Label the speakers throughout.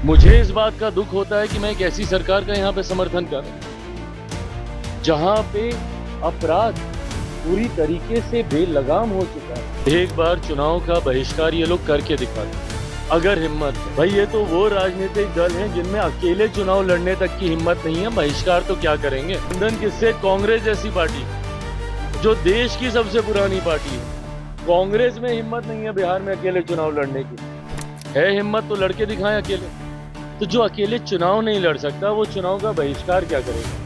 Speaker 1: मुझे इस बात का दुख होता है कि मैं एक ऐसी सरकार का यहाँ पे समर्थन कर रहा हूँ जहाँ पे अपराध पूरी तरीके से बेलगाम हो चुका है। एक बार चुनाव का बहिष्कार ये लोग करके दिखाते अगर हिम्मत है। भाई ये तो वो राजनीतिक दल हैं जिनमें अकेले चुनाव लड़ने तक की हिम्मत नहीं है, बहिष्कार तो क्या करेंगे। गठबंधन किससे? कांग्रेस जैसी पार्टी जो देश की सबसे पुरानी पार्टी है। कांग्रेस में हिम्मत नहीं है बिहार में अकेले चुनाव लड़ने की। है हिम्मत तो लड़के दिखाएं अकेले। तो जो अकेले चुनाव नहीं लड़ सकता वो चुनाव का बहिष्कार क्या करेगा।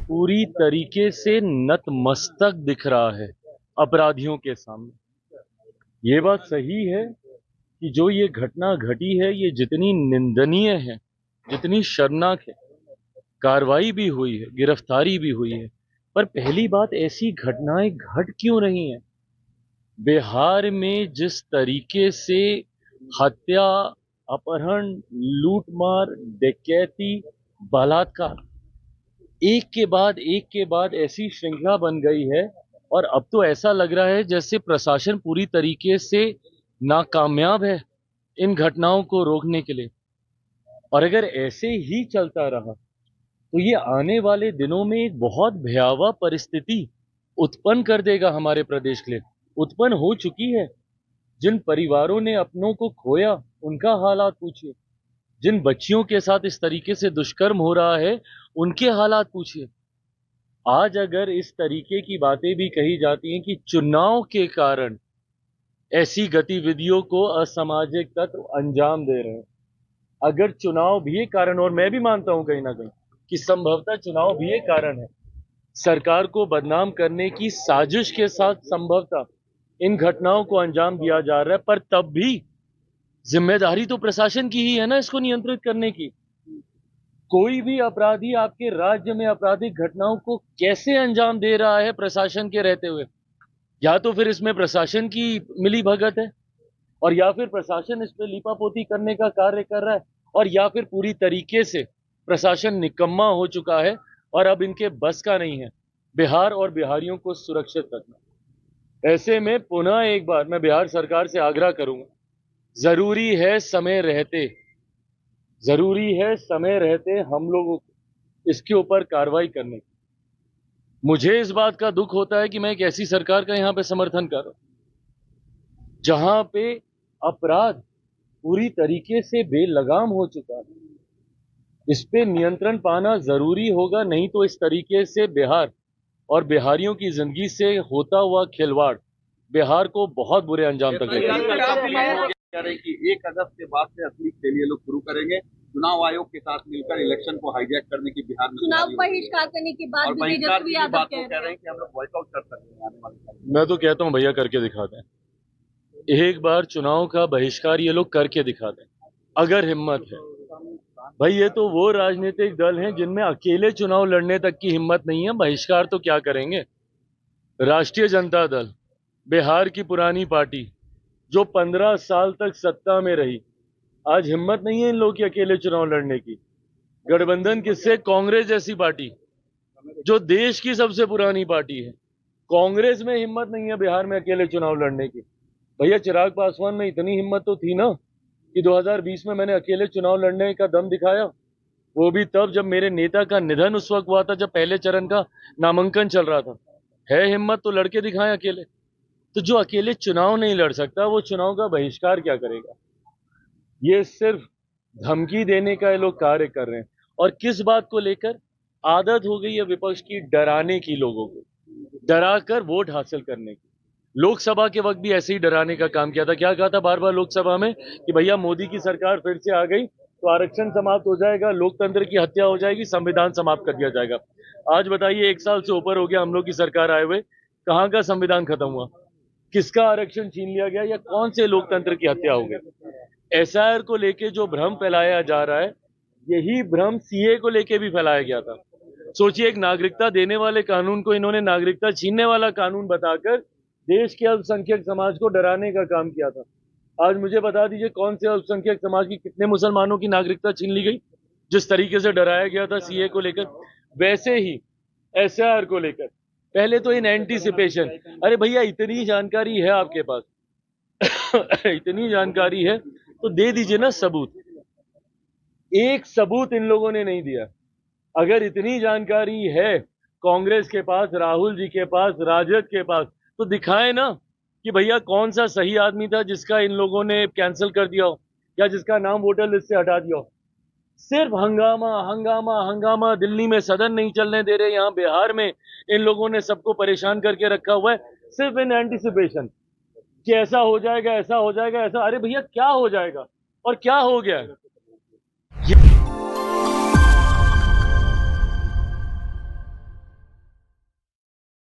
Speaker 1: पूरी तरीके से नतमस्तक दिख रहा है अपराधियों के सामने। ये बात सही है कि जो ये घटना घटी है ये जितनी निंदनीय है, जितनी शर्मनाक है, कार्रवाई भी हुई है, गिरफ्तारी भी हुई है, पर पहली बात ऐसी घटनाएं घट क्यों रही हैं। बिहार में जिस तरीके से हत्या, अपहरण, लूटमार, डकैती, बलात्कार एक के बाद ऐसी श्रृंखला बन गई है और अब तो ऐसा लग रहा है जैसे प्रशासन पूरी तरीके से नाकामयाब है इन घटनाओं को रोकने के लिए। और अगर ऐसे ही चलता रहा तो ये आने वाले दिनों में एक बहुत भयावह परिस्थिति उत्पन्न कर देगा हमारे प्रदेश के लिए। उत्पन्न हो चुकी है। जिन परिवारों ने अपनों को खोया उनका हालात पूछिए। जिन बच्चियों के साथ इस तरीके से दुष्कर्म हो रहा है उनके हालात पूछिए। आज अगर इस तरीके की बातें भी कही जाती हैं कि चुनाव के कारण ऐसी गतिविधियों को असामाजिक तत्व अंजाम दे रहे हैं, अगर चुनाव भी एक कारण, और मैं भी मानता हूं कहीं ना कहीं कि संभवतः चुनाव भी एक कारण है, सरकार को बदनाम करने की साजिश के साथ संभवतः इन घटनाओं को अंजाम दिया जा रहा है, पर तब भी जिम्मेदारी तो प्रशासन की ही है ना इसको नियंत्रित करने की। कोई भी अपराधी आपके राज्य में आपराधिक घटनाओं को कैसे अंजाम दे रहा है प्रशासन के रहते हुए, या तो फिर इसमें प्रशासन की मिली भगत है और या फिर प्रशासन इस पे लीपापोती करने का कार्य कर रहा है, और या फिर पूरी तरीके से प्रशासन निकम्मा हो चुका है और अब इनके बस का नहीं है बिहार और बिहारियों को सुरक्षित रखना। ऐसे में पुनः एक बार मैं बिहार सरकार से आग्रह करूंगा, जरूरी है समय रहते हम लोगों को इसके ऊपर कार्रवाई करने की। मुझे इस बात का दुख होता है कि मैं एक ऐसी सरकार का यहाँ पे समर्थन कर रहा हूं जहां पे अपराध पूरी तरीके से बेलगाम हो चुका है। इस पे नियंत्रण पाना जरूरी होगा, नहीं तो इस तरीके से बिहार और बिहारियों की जिंदगी से होता हुआ खिलवाड़ बिहार को बहुत बुरे अंजाम तक लेकर।
Speaker 2: कह रहे कि 1 अगस्त के बाद से असली खेल ये लोग शुरू करेंगे, चुनाव आयोग के साथ मिलकर इलेक्शन को हाईजैक करने की बिहार में
Speaker 3: चुनाव बहिष्कार करने के बाद
Speaker 2: और बहिष्कार की बात कह रहे हैं कि हम लोग बॉयकआउट कर सकते हैं आने वाले।
Speaker 1: मैं तो कहता हूं भैया करके दिखा दें। एक बार चुनाव का बहिष्कार ये लोग करके दिखा दें अगर हिम्मत है। भाई ये तो वो राजनीतिक दल हैं जिनमें अकेले चुनाव लड़ने तक की हिम्मत नहीं है, बहिष्कार तो क्या करेंगे। राष्ट्रीय जनता दल, बिहार की पुरानी पार्टी जो 15 साल तक सत्ता में रही, आज हिम्मत नहीं है इन लोगों की अकेले चुनाव लड़ने की। गठबंधन किससे? कांग्रेस जैसी पार्टी जो देश की सबसे पुरानी पार्टी है। कांग्रेस में हिम्मत नहीं है बिहार में अकेले चुनाव लड़ने की। भैया चिराग पासवान में इतनी हिम्मत तो थी ना कि 2020 में मैंने अकेले चुनाव लड़ने का दम दिखाया। वो भी तब जब मेरे नेता का निधन उस वक्त हुआ था, जब पहले चरण का नामांकन चल रहा था। है हिम्मत तो लड़के दिखाएं अकेले। तो जो अकेले चुनाव नहीं लड़ सकता वो चुनाव का बहिष्कार क्या करेगा। ये सिर्फ धमकी देने का ये लोग कार्य कर रहे हैं। और किस बात को लेकर? आदत हो गई है विपक्ष की डराने की, लोगों को डरा कर वोट हासिल करने की। लोकसभा के वक्त भी ऐसे ही डराने का काम किया था। क्या कहा था बार बार लोकसभा में कि भैया मोदी की सरकार फिर से आ गई तो आरक्षण समाप्त हो जाएगा, लोकतंत्र की हत्या हो जाएगी, संविधान समाप्त कर दिया जाएगा। आज बताइए 1 साल से ऊपर हो गया हम लोग की सरकार आए हुए, कहाँ का संविधान खत्म हुआ, किसका आरक्षण छीन लिया गया, या कौन से लोकतंत्र की हत्या हो गई। एसआईआर को लेके जो भ्रम फैलाया जा रहा है, यही भ्रम सीए को लेके भी फैलाया गया था। सोचिए, एक नागरिकता देने वाले कानून को इन्होंने नागरिकता छीनने वाला कानून बताकर देश के अल्पसंख्यक समाज को डराने का काम किया था। आज मुझे बता दीजिए कौन से अल्पसंख्यक समाज की, कितने मुसलमानों की नागरिकता छीन ली गई जिस तरीके से डराया गया था सीए को लेकर। वैसे ही एसआईआर को लेकर पहले तो इन एंटीसिपेशन, अरे भैया इतनी जानकारी है आपके पास, इतनी जानकारी है तो दे दीजिए ना सबूत। एक सबूत इन लोगों ने नहीं दिया। अगर इतनी जानकारी है कांग्रेस के पास, राहुल जी के पास, राजद के पास, तो दिखाए ना कि भैया कौन सा सही आदमी था जिसका इन लोगों ने कैंसिल कर दिया हो या जिसका नाम वोटर लिस्ट से हटा दिया हो। सिर्फ हंगामा हंगामा हंगामा, दिल्ली में सदन नहीं चलने दे रहे, यहाँ बिहार में इन लोगों ने सबको परेशान करके रखा हुआ है, सिर्फ इन एंटिसिपेशन कि ऐसा हो जाएगा, ऐसा हो जाएगा, ऐसा। अरे भैया क्या हो जाएगा और क्या हो गया है?